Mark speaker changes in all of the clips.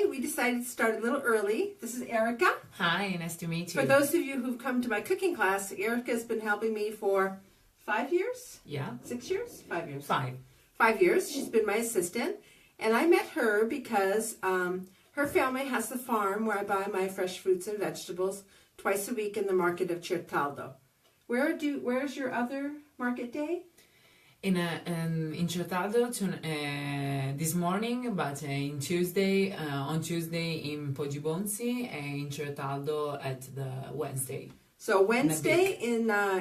Speaker 1: we decided to start a little early. This is Erica.
Speaker 2: Hi, nice to meet you.
Speaker 1: For those of you who've come to my cooking class, Erica's been helping me for 5 years?
Speaker 2: Yeah.
Speaker 1: 6 years? 5 years.
Speaker 2: 5.
Speaker 1: 5 years. She's been my assistant. And I met her because her family has the farm where I buy my fresh fruits and vegetables twice a week in the market of Certaldo. Where's your other market day?
Speaker 2: In Certaldo this morning, but on Tuesday in Poggibonsi, and in Certaldo at the Wednesday.
Speaker 1: So Wednesday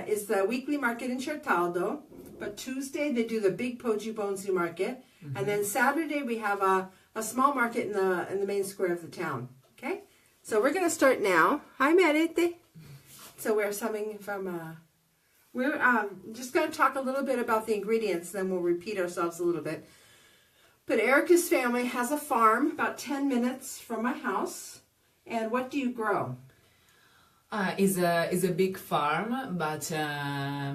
Speaker 1: is the weekly market in Certaldo, but Tuesday they do the big Poggibonsi market, and then Saturday we have a small market in the main square of the town. Okay, so we're going to start now. Hi, Merete. So we're summing from. We're just going to talk a little bit about the ingredients, then we'll repeat ourselves a little bit. But Erica's family has a farm about 10 minutes from my house. And what do you grow?
Speaker 2: Is a big farm, but I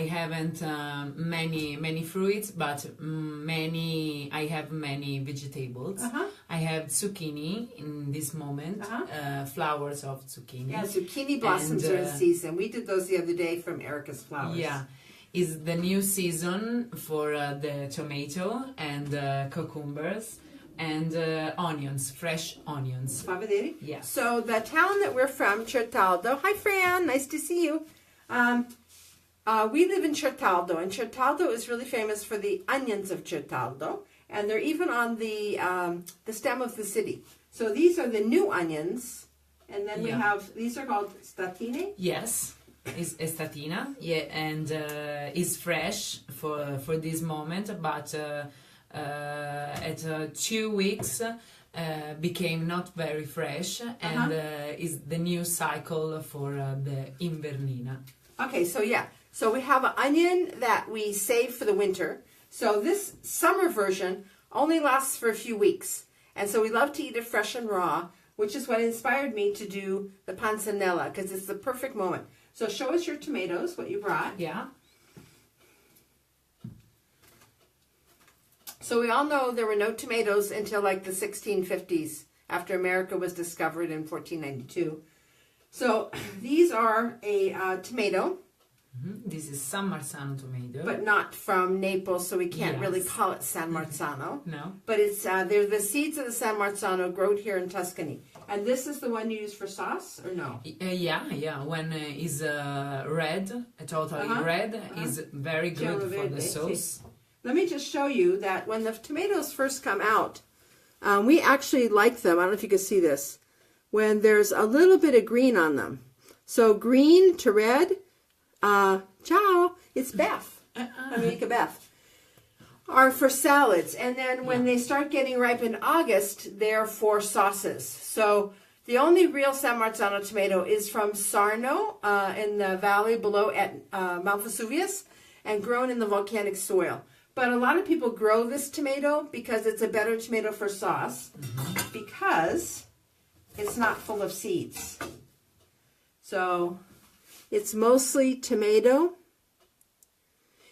Speaker 2: haven't many fruits, but I have many vegetables. I have zucchini in this moment, flowers of zucchini.
Speaker 1: Yeah, zucchini blossoms are in season. We did those the other day from Erica's flowers.
Speaker 2: Yeah, it's the new season for the tomato and cucumbers. And onions, fresh onions.
Speaker 1: Fa vedere?
Speaker 2: Yeah.
Speaker 1: So the town that we're from, Certaldo. Hi, Fran. Nice to see you. We live in Certaldo, and Certaldo is really famous for the onions of Certaldo, and they're even on the stem of the city. So these are the new onions, and then we have these are called statine.
Speaker 2: Yes. Is estatina, yeah, and is fresh for this moment, but at 2 weeks became not very fresh, and is the new cycle for the invernina.
Speaker 1: Okay, so we have an onion that we save for the winter. So this summer version only lasts for a few weeks, and so we love to eat it fresh and raw, which is what inspired me to do the Panzanella, because it's the perfect moment. So show us your tomatoes, what you brought.
Speaker 2: Yeah.
Speaker 1: So we all know there were no tomatoes until like the 1650s, after America was discovered in 1492. So these are a tomato.
Speaker 2: This is San Marzano tomato.
Speaker 1: But not from Naples, so we can't really call it San Marzano.
Speaker 2: No.
Speaker 1: But it's they're the seeds of the San Marzano grown here in Tuscany. And this is the one you use for sauce, or no?
Speaker 2: Yeah. When is red, totally red, is very good for the sauce.
Speaker 1: Let me just show you that when the tomatoes first come out, we actually like them. I don't know if you can see this. When there's a little bit of green on them. So green to red, ciao, it's Beth. Amica Beth. Are for salads. And then when they start getting ripe in August, they're for sauces. So the only real San Marzano tomato is from Sarno in the valley below at Mount Vesuvius and grown in the volcanic soil. But a lot of people grow this tomato because it's a better tomato for sauce because it's not full of seeds. So it's mostly tomato.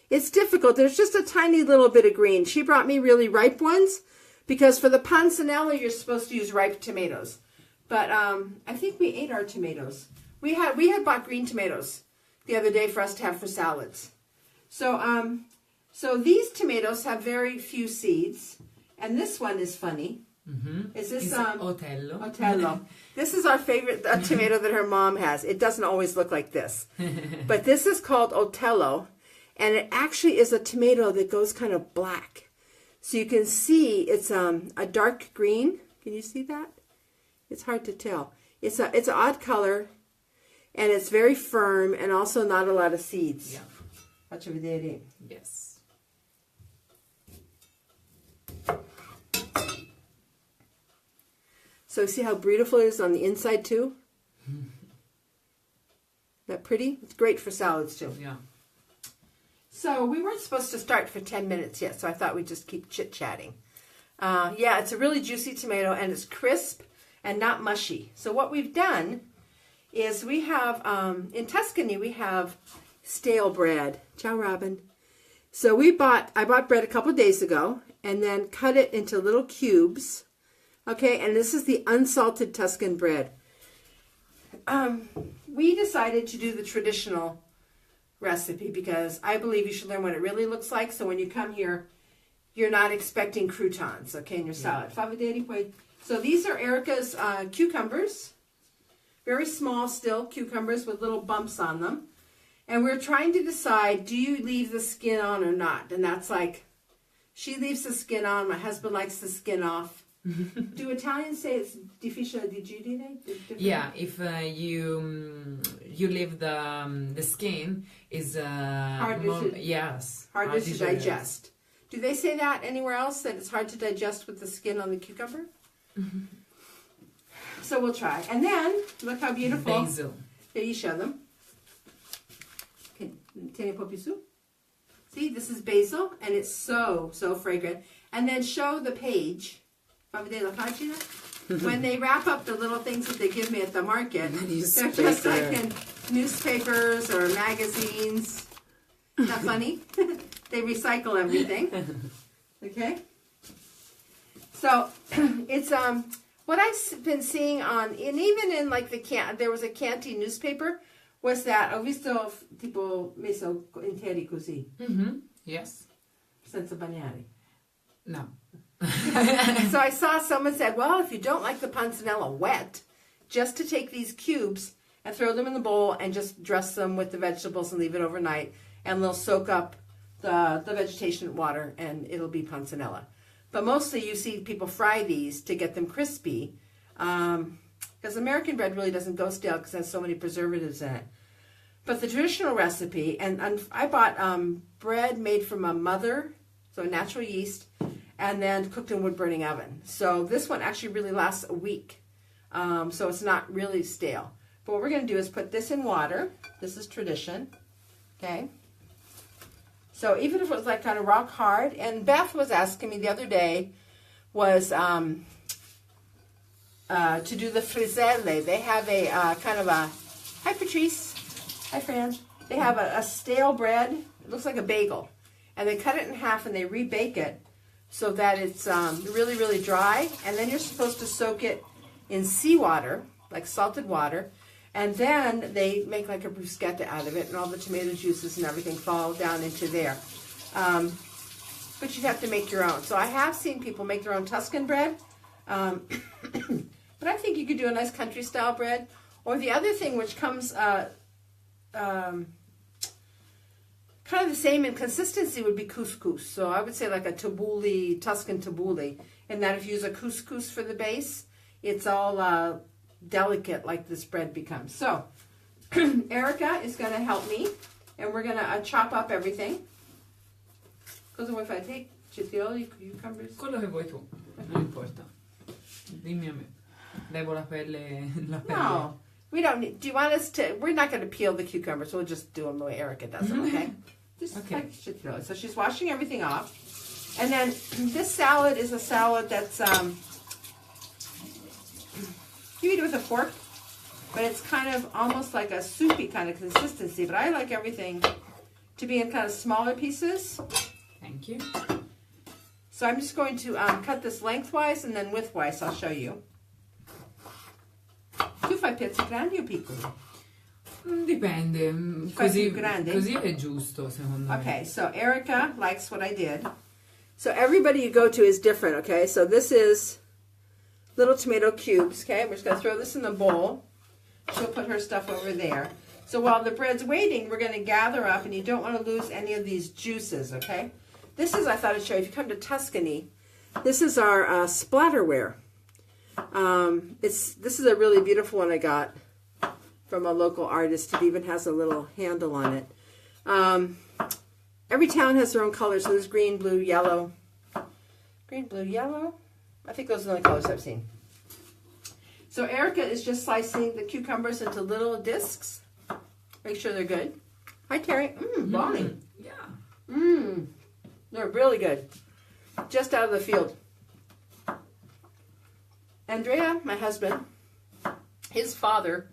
Speaker 1: It's difficult. There's just a tiny little bit of green. She brought me really ripe ones because for the Panzanella you're supposed to use ripe tomatoes. But I think we ate our tomatoes. We had bought green tomatoes the other day for us to have for salads. So these tomatoes have very few seeds, and this one is funny. Is this
Speaker 2: Otello?
Speaker 1: Otello. This is our favorite tomato that her mom has. It doesn't always look like this, but this is called Otello, and it actually is a tomato that goes kind of black. So you can see it's a dark green. Can you see that? It's hard to tell. It's an odd color, and it's very firm, and also not a lot of seeds.
Speaker 2: Yeah.
Speaker 1: Faccio vedere.
Speaker 2: Yes.
Speaker 1: So see how beautiful it is on the inside too? Isn't that pretty? It's great for salads too.
Speaker 2: Yeah.
Speaker 1: So we weren't supposed to start for 10 minutes yet, so I thought we'd just keep chit-chatting. Yeah, it's a really juicy tomato, and it's crisp and not mushy. So what we've done is we have, in Tuscany, we have stale bread. Ciao, Robin. So I bought bread a couple of days ago, and then cut it into little cubes Okay, and this is the unsalted Tuscan bread. We decided to do the traditional recipe because I believe you should learn what it really looks like. So when you come here, you're not expecting croutons, okay, in your salad. So these are Erica's cucumbers. Very small still cucumbers with little bumps on them. And we're trying to decide, do you leave the skin on or not? And that's like, she leaves the skin on. My husband likes the skin off. Do Italians say it's difficile di digerire?
Speaker 2: Yeah, if you leave the skin is
Speaker 1: hard to digest. Do they say that anywhere else, that it's hard to digest with the skin on the cucumber? So we'll try. And then, look how beautiful.
Speaker 2: Basil.
Speaker 1: Here, you show them. Okay, tieni un po' più su. See, this is basil, and it's so fragrant. And then show the page. When they wrap up the little things that they give me at the market, they're just like in newspapers or magazines. Not funny? They recycle everything. Okay? So, it's what I've been seeing on, and even in like there was a Canty newspaper, was that ho visto tipo messo interi così.
Speaker 2: Yes.
Speaker 1: Senza bagnare.
Speaker 2: No.
Speaker 1: So I saw someone said, well, if you don't like the panzanella wet, just to take these cubes and throw them in the bowl and just dress them with the vegetables and leave it overnight, and they'll soak up the vegetation water and it'll be panzanella. But mostly you see people fry these to get them crispy, because American bread really doesn't go stale because it has so many preservatives in it. But the traditional recipe, and I bought bread made from a mother, so natural yeast, and then cooked in wood-burning oven. So this one actually really lasts a week, so it's not really stale. But what we're going to do is put this in water. This is tradition, okay? So even if it was like kind of rock hard, and Beth was asking me the other day, was to do the frizzelle. They have a kind of a, hi Patrice, hi Fran. They have a stale bread, it looks like a bagel, and they cut it in half and they rebake it so that it's really, really dry. And then you're supposed to soak it in seawater, like salted water, and then they make like a bruschetta out of it, and all the tomato juices and everything fall down into there. But you'd have to make your own. So I have seen people make their own Tuscan bread, but I think you could do a nice country style bread. Or the other thing, which comes kind of the same in consistency, would be couscous. So I would say like a tabbouleh, Tuscan tabbouleh, and that if you use a couscous for the base, it's all delicate like this bread becomes. So Erica is going to help me, and we're going to chop up everything. Cosa vuoi fare? Take cetrioli, cucumbers?
Speaker 2: Quello che vuoi tu, non importa. Dimmi a me. Levo la pelle.
Speaker 1: No, we don't need. Do you want us to? We're not going to peel the cucumbers. We'll just do them the way Erica does them. Okay. Just
Speaker 2: Okay.
Speaker 1: like cetrioli. So she's washing everything off, and then this salad is a salad that's you eat it with a fork, but it's kind of almost like a soupy kind of consistency. But I like everything to be in kind of smaller pieces.
Speaker 2: Thank you.
Speaker 1: So I'm just going to cut this lengthwise and then widthwise. I'll show you. Tu fai pezzi grandi o piccoli?
Speaker 2: Dipende.
Speaker 1: Fai
Speaker 2: Così,
Speaker 1: più grandi?
Speaker 2: così è giusto, secondo me.
Speaker 1: Okay, so Erica likes what I did. So everybody you go to is different, okay? So this is little tomato cubes, okay? We're just going to throw this in the bowl. She'll put her stuff over there. So while the bread's waiting, we're going to gather up, and you don't want to lose any of these juices, okay? This is, I thought I'd show you, if you come to Tuscany, this is our splatterware. This is a really beautiful one I got from a local artist. It even has a little handle on it. Every town has their own colors. So there's green, blue, yellow. Green, blue, yellow. I think those are the only colors I've seen. So Erica is just slicing the cucumbers into little discs. Make sure they're good. Hi, Terry. Balmy.
Speaker 2: Yeah.
Speaker 1: They're really good. Just out of the field. Andrea, my husband, his father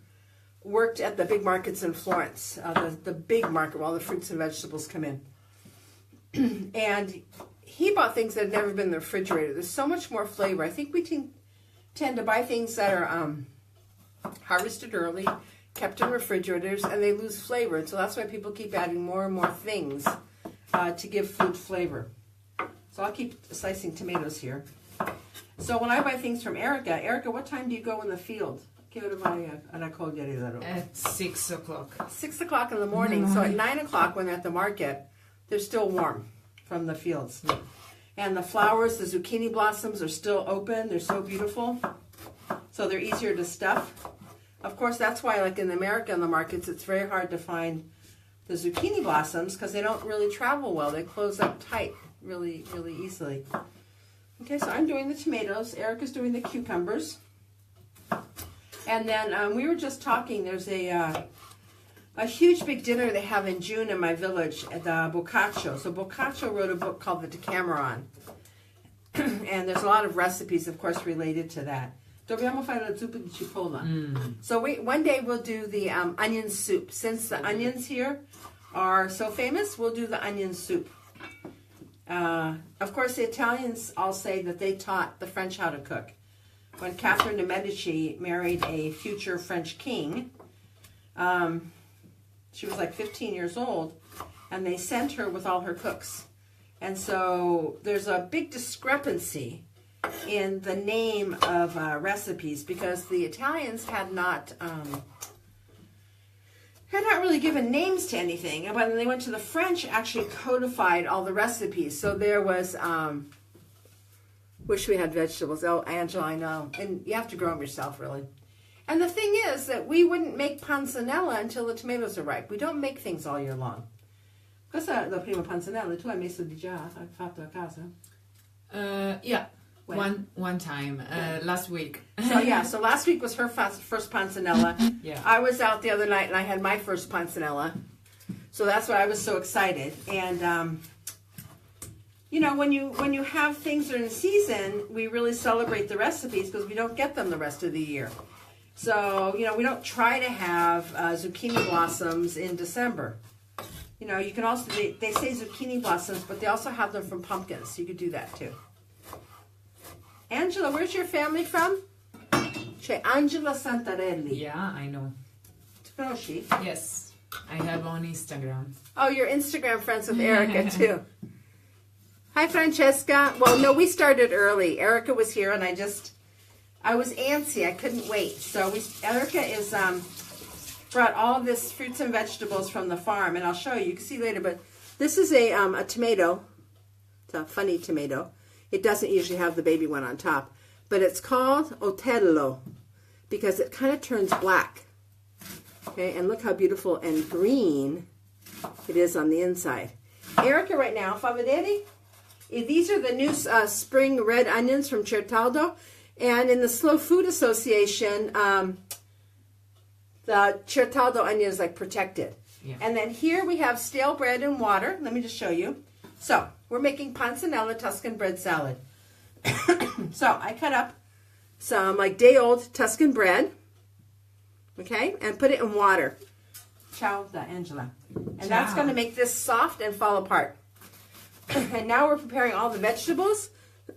Speaker 1: worked at the big markets in Florence, the big market where all the fruits and vegetables come in. And he bought things that had never been in the refrigerator. There's so much more flavor. I think tend to buy things that are harvested early, kept in refrigerators, and they lose flavor. And so that's why people keep adding more and more things to give food flavor. So I'll keep slicing tomatoes here. So when I buy things from Erica, what time do you go in the field?
Speaker 2: At 6 o'clock.
Speaker 1: 6 o'clock in the morning. So at 9 o'clock when they're at the market, they're still warm from the fields.
Speaker 2: Yeah.
Speaker 1: And the flowers, the zucchini blossoms are still open. They're so beautiful. So they're easier to stuff. Of course, that's why, like in America in the markets, it's very hard to find the zucchini blossoms because they don't really travel well. They close up tight really, really easily. Okay, so I'm doing the tomatoes. Erica's doing the cucumbers. And then we were just talking. There's a huge big dinner they have in June in my village at the Boccaccio. So Boccaccio wrote a book called The Decameron. And there's a lot of recipes, of course, related to that. Dobbiamo fare la zuppa di cipolla. So one day we'll do the onion soup. Since the onions here are so famous, we'll do the onion soup. Of course, the Italians all say that they taught the French how to cook. When Catherine de' Medici married a future French king, she was like 15 years old, and they sent her with all her cooks. And so there's a big discrepancy in the name of recipes because the Italians had not really given names to anything. But when they went to the French, actually codified all the recipes. So there was, wish we had vegetables. Oh, Angela, I know. And you have to grow them yourself, really. And the thing is that we wouldn't make panzanella until the tomatoes are ripe. We don't make things all year long. Questa è la prima panzanella. Tu hai messo di già? Hai fatto a casa?
Speaker 2: Yeah. One time, last week.
Speaker 1: So last week was her first panzanella.
Speaker 2: Yeah.
Speaker 1: I was out the other night and I had my first panzanella. So that's why I was so excited. And, you know, when you have things that are in season, we really celebrate the recipes because we don't get them the rest of the year. So, you know, we don't try to have zucchini blossoms in December. You know, you can also, they say zucchini blossoms, but they also have them from pumpkins. So you could do that too. Angela, where's your family from? C'è Angela Santarelli.
Speaker 2: Yeah, I know.
Speaker 1: Tu conosci?
Speaker 2: Yes, I have on Instagram.
Speaker 1: Oh, you're Instagram friends with Erica too. Hi, Francesca. Well, no, we started early. Erica was here, and I was antsy. I couldn't wait. So Erica is brought all of this fruits and vegetables from the farm, and I'll show you. You can see later, but this is a tomato. It's a funny tomato. It doesn't usually have the baby one on top, but it's called Otello because it kind of turns black. Okay, and look how beautiful and green it is on the inside. Erica, right now, fa vedere? These are the new spring red onions from Certaldo, and in the Slow Food Association, the Certaldo onion is like protected.
Speaker 2: Yeah.
Speaker 1: And then here we have stale bread and water. Let me just show you. So we're making Panzanella Tuscan bread salad. So I cut up some like day-old Tuscan bread, okay, and put it in water. Ciao da Angela. And that's going to make this soft and fall apart. And now we're preparing all the vegetables.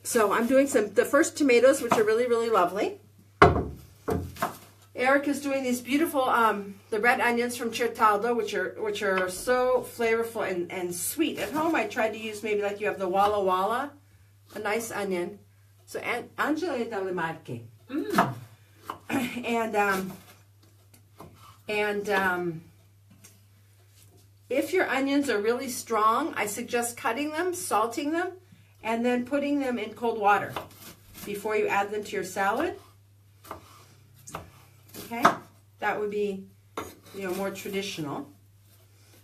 Speaker 1: So I'm doing the first tomatoes, which are really, really lovely. Erica's doing these beautiful, the red onions from Certaldo, which are so flavorful and sweet. At home, I tried to use maybe like you have the Walla Walla, a nice onion. So Angela è dalle Marche. And if your onions are really strong, I suggest cutting them, salting them, and then putting them in cold water before you add them to your salad. Okay, that would be, you know, more traditional.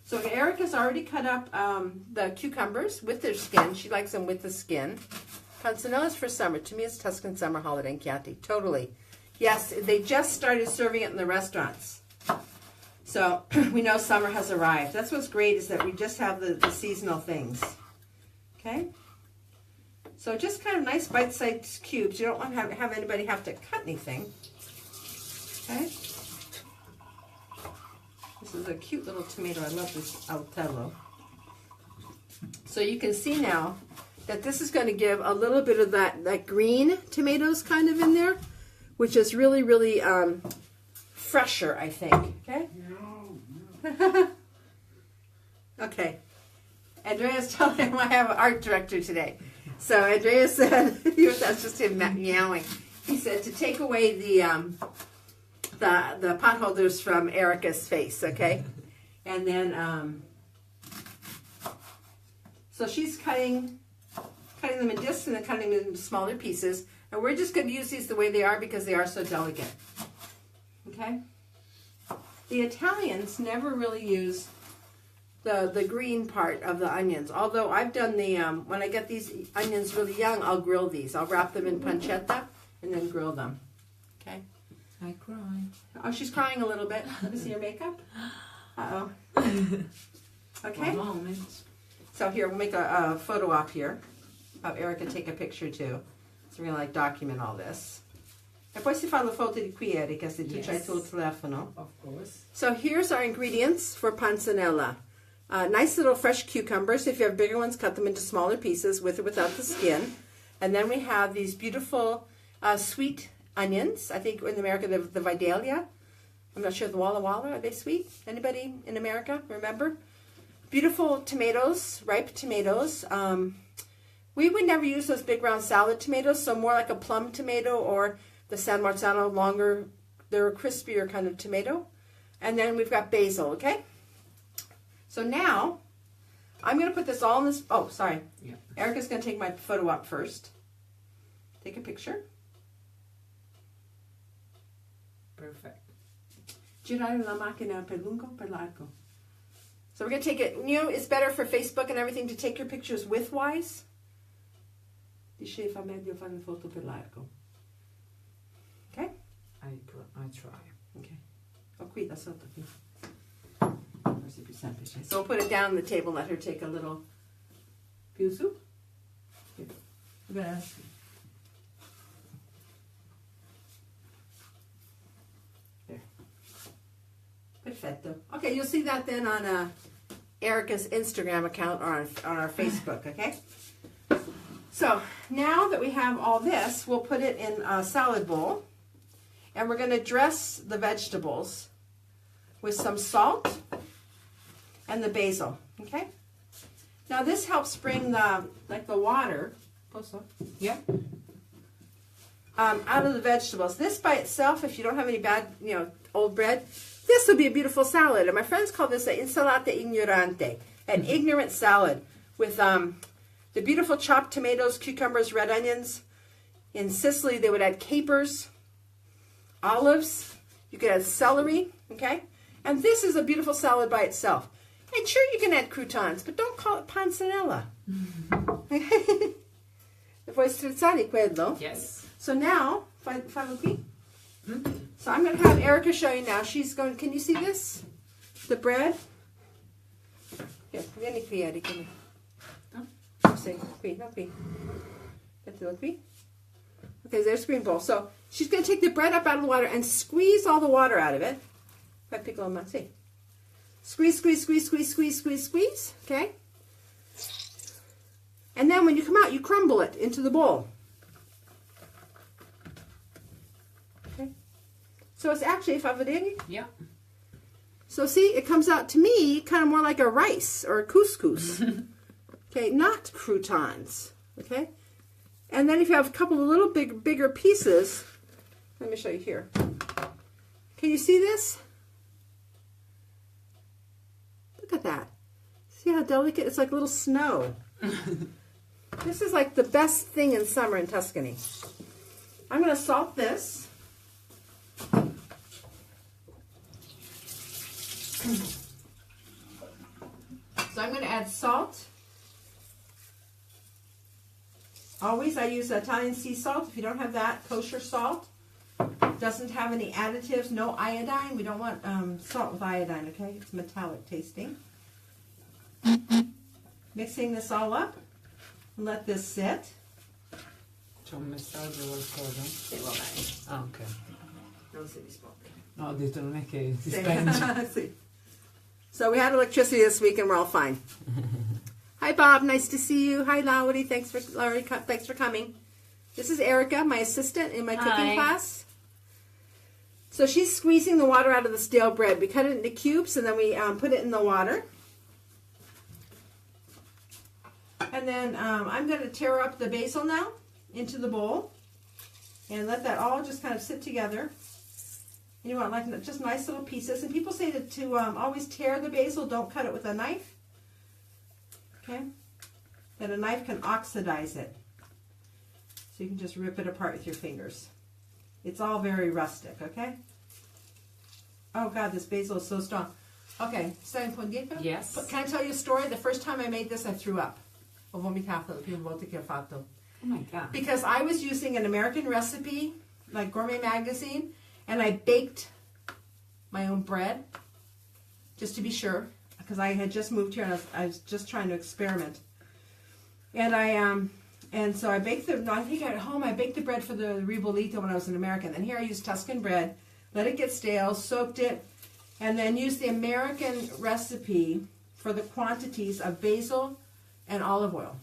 Speaker 1: So Erica's already cut up the cucumbers with their skin. She likes them with the skin. Panzanella's for summer. To me, it's Tuscan summer holiday in Chianti. Totally. Yes, they just started serving it in the restaurants. So we know summer has arrived. That's what's great is that we just have the seasonal things. Okay? So just kind of nice bite-sized cubes. You don't want to have anybody have to cut anything. Okay? This is a cute little tomato. I love this Altello. So you can see now that this is going to give a little bit of that green tomatoes kind of in there. which is really, really fresher, I think. Okay? Okay. Andrea's telling him I have an art director today. So Andrea said, that's just him meowing. He said to take away the potholders from Erica's face, okay? And then, so she's cutting them in discs and then cutting them in smaller pieces. And we're just going to use these the way they are because they are so delicate. Okay? The Italians never really use the green part of the onions. Although I've done the, when I get these onions really young, I'll grill these. I'll wrap them in pancetta and then grill them. Okay?
Speaker 2: I cry.
Speaker 1: Oh, she's crying a little bit. Let me see your makeup. Uh-oh. Okay?
Speaker 2: One moment.
Speaker 1: So here, we'll make a photo op here. Have Erica take a picture too. So we're going to document all this. E poi si fa la foto di qui, Erica, se tu c'hai il telefono.
Speaker 2: Of course.
Speaker 1: So here's our ingredients for panzanella. Nice little fresh cucumbers. If you have bigger ones, cut them into smaller pieces with or without the skin. And then we have these beautiful sweet onions. I think in America, the Vidalia. I'm not sure, the Walla Walla. Are they sweet? Anybody in America remember? Beautiful tomatoes, ripe tomatoes. We would never use those big round salad tomatoes, so more like a plum tomato or the San Marzano longer, they're a crispier kind of tomato. And then we've got basil, okay? So now, I'm going to put this all in this, oh, sorry.
Speaker 2: Yeah.
Speaker 1: Erica's going to take my photo up first. Take a picture.
Speaker 2: Perfect.
Speaker 1: Girare la macchina per lungo, per largo. So we're going to take it, you know, it's better for Facebook and everything to take your pictures widthwise. Dice fa meglio fare le foto per largo. Okay?
Speaker 2: I try.
Speaker 1: Okay. Oh, qui da sotto, qui. Forse è più semplice. So we'll put it down on the table and let her take a little più su. There. Perfetto. Okay, you'll see that then on Erica's Instagram account or on our Facebook, okay? So now that we have all this, we'll put it in a salad bowl. And we're going to dress the vegetables with some salt and the basil, okay? Now this helps bring the water
Speaker 2: Yeah.
Speaker 1: out of the vegetables. This by itself, if you don't have any bad, old bread, this would be a beautiful salad. And my friends call this an insalata ignorante, an ignorant salad with the beautiful chopped tomatoes, cucumbers, red onions. In Sicily, they would add capers, olives. You could add celery, okay? And this is a beautiful salad by itself. And sure, you can add croutons, but don't call it panzanella. Vuoi strizzare quello?
Speaker 2: Yes.
Speaker 1: So now, fallo qui. So I'm going to have Erica show you now. She's going, can you see this? The bread? Here, vieni qui, Erica. Sì, qui, no, qui. Mettilo qui. Okay, there's the green bowl. So she's going to take the bread up out of the water and squeeze all the water out of it. Fai piccolo ma, sì. Squeeze, squeeze, squeeze, squeeze, squeeze, squeeze, squeeze. Okay? And then when you come out, you crumble it into the bowl. Okay? So it's actually, fa vedere?
Speaker 2: Yeah.
Speaker 1: So see, it comes out to me kind of more like a rice or a couscous. Okay, not croutons. Okay? And then if you have a couple of little bigger pieces, let me show you here. Can you see this? Look at that. See how delicate? It's like little snow. This is like the best thing in summer in Tuscany. I'm going to salt this. So I'm going to add salt. Always I use Italian sea salt. If you don't have that, kosher salt. Doesn't have any additives, no iodine. We don't want salt with iodine, okay? It's metallic tasting. Mixing this all up. And let this sit.
Speaker 2: C'è un messaggio o qualcosa?
Speaker 1: Sì, va bene.
Speaker 2: Ah, ok.
Speaker 1: Non si risponde.
Speaker 2: No, ho detto non è che si
Speaker 1: Sì.
Speaker 2: spenge.
Speaker 1: Sì. So we had electricity this week and we're all fine. Hi Bob, nice to see you. Hi Laurie, thanks for coming. This is Erica, my assistant in my cooking class. So she's squeezing the water out of the stale bread. We cut it into cubes and then we put it in the water. And then I'm going to tear up the basil now into the bowl and let that all just kind of sit together. You want like just nice little pieces. And people say that to always tear the basil, don't cut it with a knife. Okay? That a knife can oxidize it. So you can just rip it apart with your fingers. It's all very rustic, okay? Oh God, this basil is so strong. Okay, stai un po' indietro?
Speaker 2: Yes.
Speaker 1: Can I tell you a story? The first time I made this, I threw up. Ho vomitato le prime volte che ho fatto.
Speaker 2: Oh my God.
Speaker 1: Because I was using an American recipe, like Gourmet Magazine, and I baked my own bread, just to be sure, because I had just moved here and I was just trying to experiment. And so I baked I think at home I baked the bread for the ribollita when I was in America. And here I used Tuscan bread, let it get stale, soaked it, and then used the American recipe for the quantities of basil and olive oil.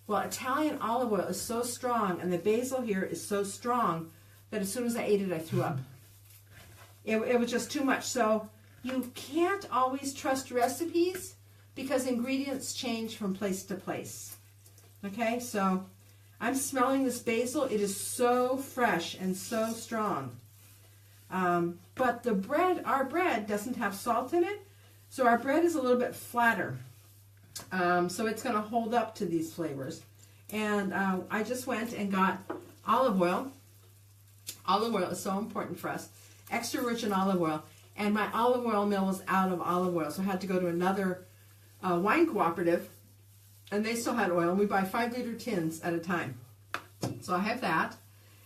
Speaker 1: Well, Italian olive oil is so strong, and the basil here is so strong that as soon as I ate it, I threw up. It was just too much. So you can't always trust recipes because ingredients change from place to place. Okay, so I'm smelling this basil. It is so fresh and so strong. But the bread, our bread doesn't have salt in it, so our bread is a little bit flatter. So it's going to hold up to these flavors. And I just went and got olive oil. Olive oil is so important for us. Extra virgin olive oil. And my olive oil mill was out of olive oil, so I had to go to another wine cooperative. And they still had oil, and we buy 5-liter tins at a time. So I have that.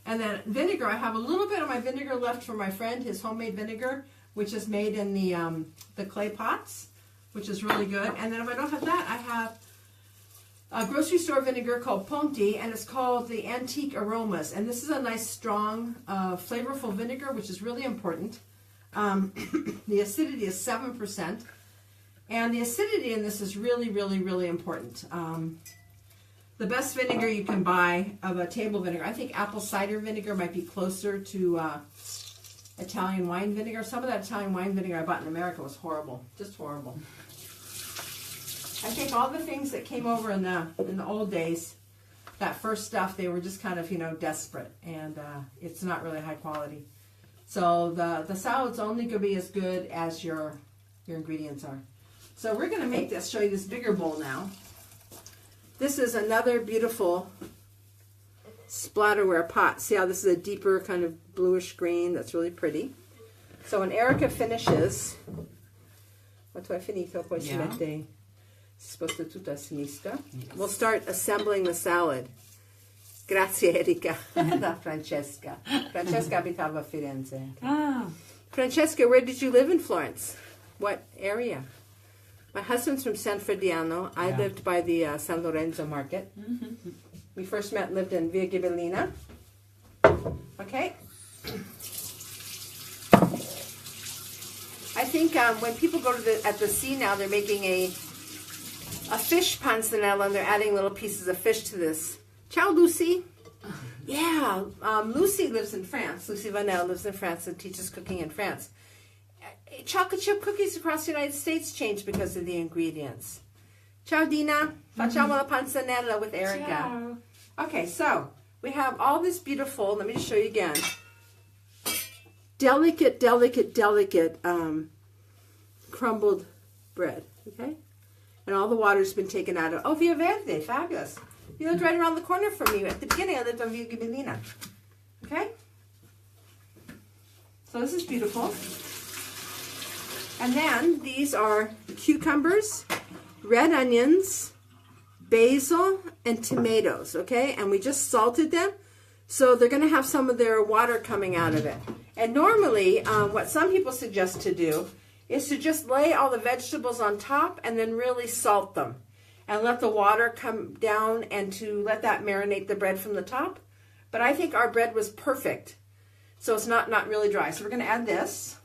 Speaker 1: And then vinegar, I have a little bit of my vinegar left for my friend, his homemade vinegar, which is made in the clay pots, which is really good. And then if I don't have that, I have a grocery store vinegar called Ponti, and it's called the Antique Aromas. And this is a nice, strong, flavorful vinegar, which is really important. The acidity is 7%. And the acidity in this is really, really, really important. The best vinegar you can buy of a table vinegar, I think apple cider vinegar might be closer to Italian wine vinegar. Some of that Italian wine vinegar I bought in America was horrible, just horrible. I think all the things that came over in the old days, that first stuff, they were just kind of, desperate, and it's not really high quality. So the salad's only going to be as good as your ingredients are. So we're going to make this, show you this bigger bowl now. This is another beautiful splatterware pot. See how this is a deeper kind of bluish green? That's really pretty. So when Erica finishes, quando hai finito, poi si mette, si sposta tutto a sinistra. We'll start assembling the salad. Grazie Erika, da Francesca. Francesca abitava a Firenze.
Speaker 2: Ah.
Speaker 1: Francesca, where did you live in Florence? What area? My husband's from San Frediano. I lived by the San Lorenzo market. Mm-hmm. We first met and lived in Via Ghibellina. Okay. I think when people go to at the sea now, they're making a fish panzanella, and they're adding little pieces of fish to this. Ciao, Lucy. Yeah, Lucy lives in France. Lucy Vanel lives in France and teaches cooking in France. Chocolate chip cookies across the United States change because of the ingredients. Ciao, Dina. Facciamo la panzanella with Erica.
Speaker 2: Ciao.
Speaker 1: Okay, so we have all this beautiful, let me just show you again, delicate crumbled bread, okay? And all the water's been taken out of, Via Verde, fabulous. You lived right around the corner from you. At the beginning, I lived on Via Ghibellina, okay? So this is beautiful. And then these are cucumbers, red onions, basil, and tomatoes, okay? And we just salted them, so they're going to have some of their water coming out of it. And normally, what some people suggest to do is to just lay all the vegetables on top and then really salt them. And let the water come down and to let that marinate the bread from the top. But I think our bread was perfect, so it's not really dry. So we're going to add this.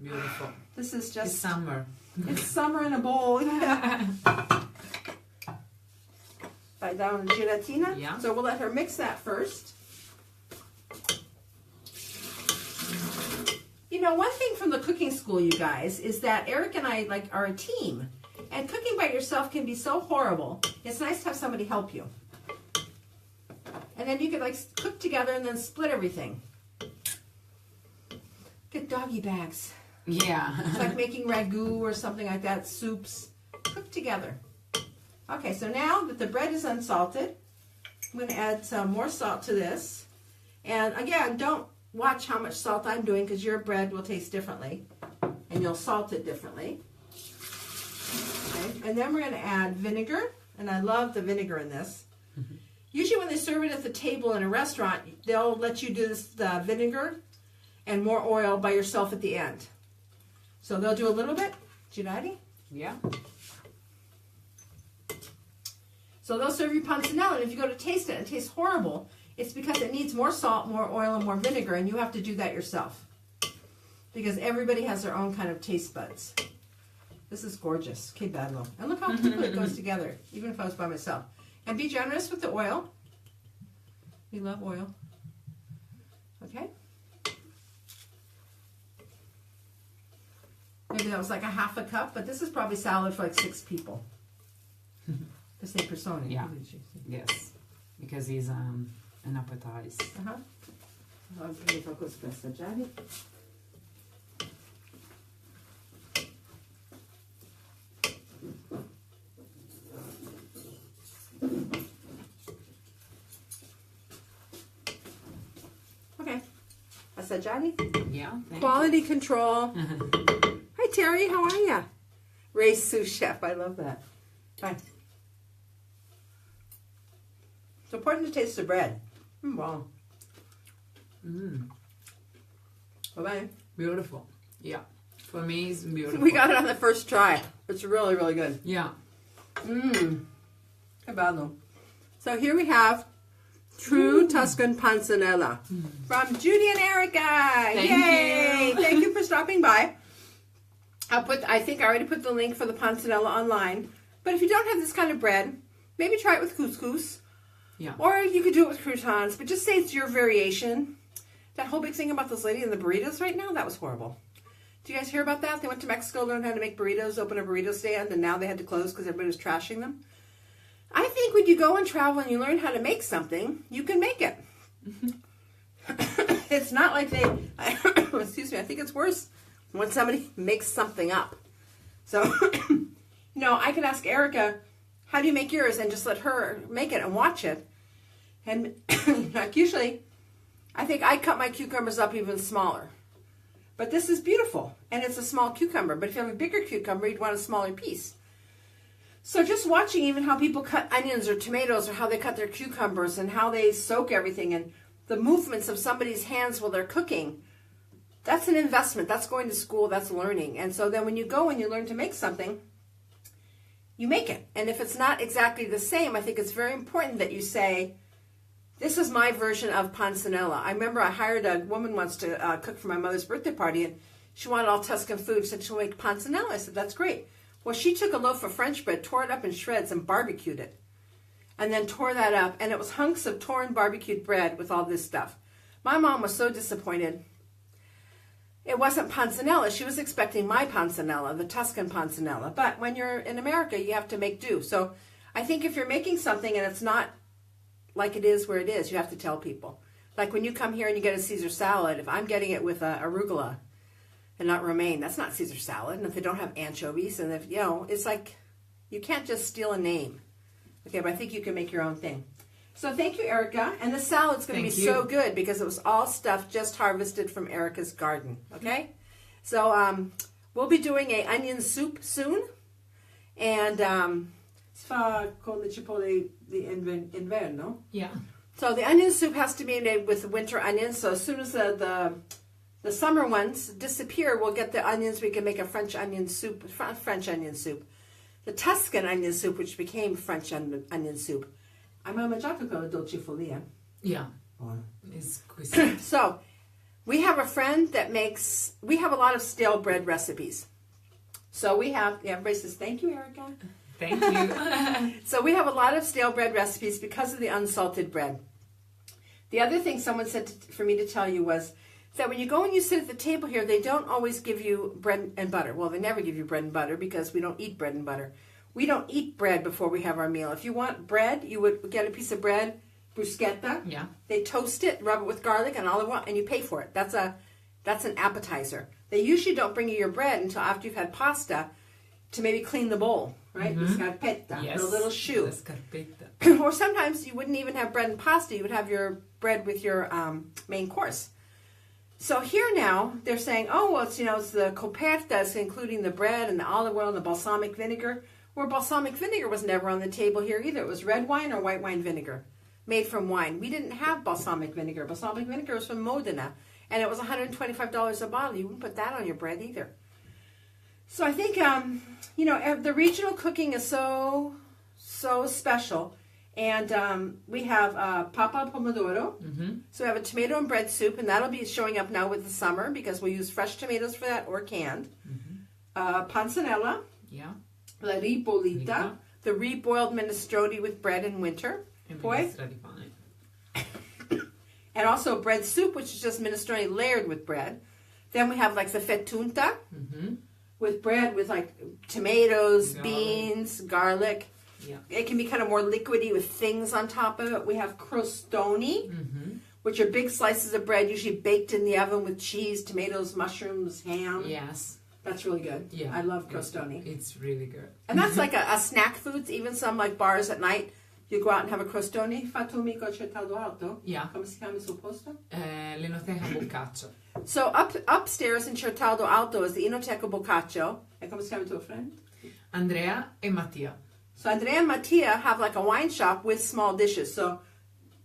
Speaker 2: Beautiful.
Speaker 1: This is just...
Speaker 2: It's summer.
Speaker 1: It's summer in a bowl. Right down in gelatina.
Speaker 2: Yeah.
Speaker 1: So we'll let her mix that first. You know, one thing from the cooking school, you guys, is that Eric and I are a team. And cooking by yourself can be so horrible. It's nice to have somebody help you. And then you could cook together and then split everything. Get doggy bags.
Speaker 2: Yeah.
Speaker 1: It's like making ragu or something like that, soups. Cook together. Okay, so now that the bread is unsalted, I'm going to add some more salt to this. And again, don't watch how much salt I'm doing because your bread will taste differently. And you'll salt it differently. Okay, and then we're going to add vinegar. And I love the vinegar in this. Usually when they serve it at the table in a restaurant, they'll let you do the vinegar and more oil by yourself at the end. So they'll do a little bit. Girardi?
Speaker 2: Yeah.
Speaker 1: So they'll serve you panzanella, and if you go to taste it and it tastes horrible, it's because it needs more salt, more oil, and more vinegar, and you have to do that yourself. Because everybody has their own kind of taste buds. This is gorgeous. Que bello. And look how quickly it goes together, even if I was by myself. And be generous with the oil. We love oil. Okay? Maybe that was like a half a cup, but this is probably salad for like 6 people. The same persona.
Speaker 2: Yeah. Yes. Because he's an appetizer.
Speaker 1: Vou aproveitar com os passagiari. Okay. Passagiari?
Speaker 2: Yeah.
Speaker 1: Quality control. Hi, Terry. How are you? Ray sous chef. I love that. Bye. It's important to taste the bread. Wow. Bye-bye.
Speaker 2: Beautiful. Yeah. For me, it's beautiful.
Speaker 1: We got it on the first try. It's really, really good.
Speaker 2: Yeah.
Speaker 1: Caballo. So here we have true Tuscan panzanella from Judy and Erica.
Speaker 2: Thank
Speaker 1: Yay!
Speaker 2: you.
Speaker 1: Thank you for stopping by. I think I already put the link for the panzanella online. But if you don't have this kind of bread, maybe try it with couscous.
Speaker 2: Yeah.
Speaker 1: Or you could do it with croutons, but just say it's your variation. That whole big thing about this lady and the burritos right now, that was horrible. Do you guys hear about that? They went to Mexico, learned how to make burritos, open a burrito stand, and now they had to close because everybody was trashing them. I think when you go and travel and you learn how to make something, you can make it. It's not like excuse me, I think it's worse when somebody makes something up. So, I could ask Erica, how do you make yours? And just let her make it and watch it. And usually, I think I cut my cucumbers up even smaller. But this is beautiful. And it's a small cucumber. But if you have a bigger cucumber, you'd want a smaller piece. So just watching even how people cut onions or tomatoes or how they cut their cucumbers and how they soak everything and the movements of somebody's hands while they're cooking, that's an investment. That's going to school. That's learning. And so then when you go and you learn to make something, you make it. And if it's not exactly the same, I think it's very important that you say, this is my version of panzanella. I remember I hired a woman once to cook for my mother's birthday party, and she wanted all Tuscan food. She said she'll make panzanella. I said, that's great. Well, she took a loaf of French bread, tore it up in shreds, and barbecued it. And then tore that up, and it was hunks of torn barbecued bread with all this stuff. My mom was so disappointed. It wasn't panzanella. She was expecting my panzanella, the Tuscan panzanella. But when you're in America, you have to make do. So I think if you're making something and it's not like it is where it is, you have to tell people. Like when you come here and you get a Caesar salad, if I'm getting it with arugula and not romaine, that's not Caesar salad. And if they don't have anchovies, and if, it's like, you can't just steal a name. Okay, but I think you can make your own thing. So thank you, Erica. And the salad's going to be so good because it was all stuff just harvested from Erica's garden. Okay? So we'll be doing a onion soup soon. And fa con le cipolle di inverno.
Speaker 2: Yeah.
Speaker 1: So the onion soup has to be made with winter onions. So as soon as the summer ones disappear, we'll get the onions. We can make a French onion soup. The Tuscan onion soup, which became French onion soup. Hai mai mangiato con la dolce follia?
Speaker 2: Yeah.
Speaker 1: Buono.
Speaker 2: It's cuisine.
Speaker 1: So, we have a friend that we have a lot of stale bread recipes. So everybody says, thank you, Erica.
Speaker 2: Thank you.
Speaker 1: So we have a lot of stale bread recipes because of the unsalted bread. The other thing someone said for me to tell you was, that when you go and you sit at the table here, they don't always give you bread and butter. Well, they never give you bread and butter because we don't eat bread and butter. We don't eat bread before we have our meal. If you want bread, you would get a piece of bread, bruschetta.
Speaker 2: Yeah.
Speaker 1: They toast it, rub it with garlic and olive oil, and you pay for it. That's an appetizer. They usually don't bring you your bread until after you've had pasta to maybe clean the bowl, right? The scarpetta,
Speaker 2: Yes.
Speaker 1: the little shoe.
Speaker 2: The scarpetta.
Speaker 1: Or sometimes you wouldn't even have bread and pasta. You would have your bread with your main course. So here now, they're saying, oh, well, it's the copertas, including the bread and the olive oil and the balsamic vinegar, where balsamic vinegar was never on the table here either. It was red wine or white wine vinegar made from wine. We didn't have balsamic vinegar. Balsamic vinegar was from Modena, and it was $125 a bottle. You wouldn't put that on your bread either. So I think, the regional cooking is so special. And we have papa pomodoro. So we have a tomato and bread soup, and that'll be showing up now with the summer because we'll use fresh tomatoes for that or canned. Panzanella.
Speaker 2: Yeah.
Speaker 1: La ribollita, the reboiled minestrone with bread in winter. Poi. And also bread soup, which is just minestrone layered with bread. Then we have like the fettunta with bread with like tomatoes, beans, garlic.
Speaker 2: Yeah.
Speaker 1: It can be kind of more liquidy with things on top of it. We have crostoni, which are big slices of bread, usually baked in the oven with cheese, tomatoes, mushrooms, ham.
Speaker 2: Yes.
Speaker 1: That's really good.
Speaker 2: Yeah.
Speaker 1: I love crostoni.
Speaker 2: It's really good.
Speaker 1: And that's like a snack food. Even some like bars at night, you go out and have a crostoni. Fatumi con Certaldo Alto.
Speaker 2: Yeah.
Speaker 1: Come si chiama il suo posto?
Speaker 2: L'Enoteca Boccaccio.
Speaker 1: So upstairs in Certaldo Alto is the Enoteca Boccaccio. And come si chiama tuo friend?
Speaker 2: Andrea e Mattia.
Speaker 1: So Andrea and Mattia have like a wine shop with small dishes. So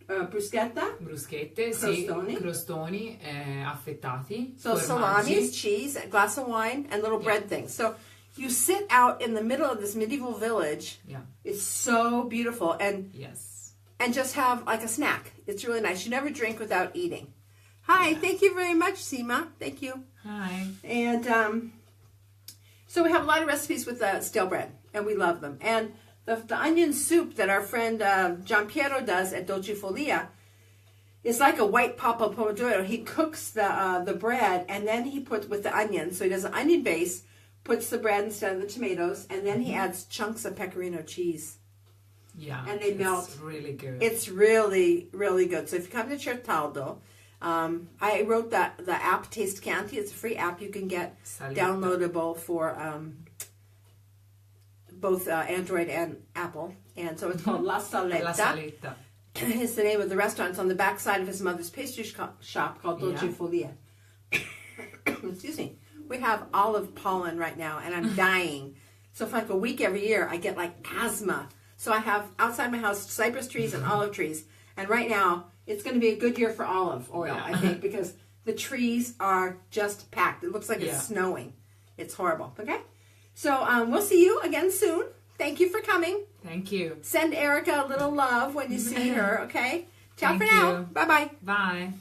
Speaker 1: bruschetta.
Speaker 2: Bruschette,
Speaker 1: Crostoni.
Speaker 2: sì. Crostoni affettati.
Speaker 1: So
Speaker 2: formaggi.
Speaker 1: salamis, cheese, a glass of wine, and little bread things. So you sit out in the middle of this medieval village.
Speaker 2: Yeah.
Speaker 1: It's so beautiful. And
Speaker 2: Yes.
Speaker 1: and just have like a snack. It's really nice. You never drink without eating. Hi, thank you very much, Sima. Thank you.
Speaker 2: Hi.
Speaker 1: And so we have a lot of recipes with stale bread, and we love them. And the onion soup that our friend Giampiero does at Dolce Folia is like a white papa pomodoro. He cooks the bread, and then he puts with the onion. So he does an onion base, puts the bread instead of the tomatoes, and then he adds chunks of pecorino cheese.
Speaker 2: Yeah.
Speaker 1: And they melt.
Speaker 2: It's really good.
Speaker 1: It's really, really good. So if you come to Certaldo, I wrote the app Taste Canty. It's a free app you can get downloadable for both Android and Apple. And so it's called La Saletta.
Speaker 2: La Saletta.
Speaker 1: It's the name of the restaurant. It's on the back side of his mother's pastry shop called Dolce Folia. Excuse me. We have olive pollen right now, and I'm dying. So for like a week every year, I get like asthma. So I have outside my house cypress trees and olive trees. And right now, it's going to be a good year for olive oil, I think, because the trees are just packed. It looks like it's snowing. It's horrible. Okay? So we'll see you again soon. Thank you for coming.
Speaker 2: Thank you.
Speaker 1: Send Erica a little love when you see her, okay? Ciao
Speaker 2: Thank
Speaker 1: for now.
Speaker 2: you.
Speaker 1: Bye-bye.
Speaker 2: Bye.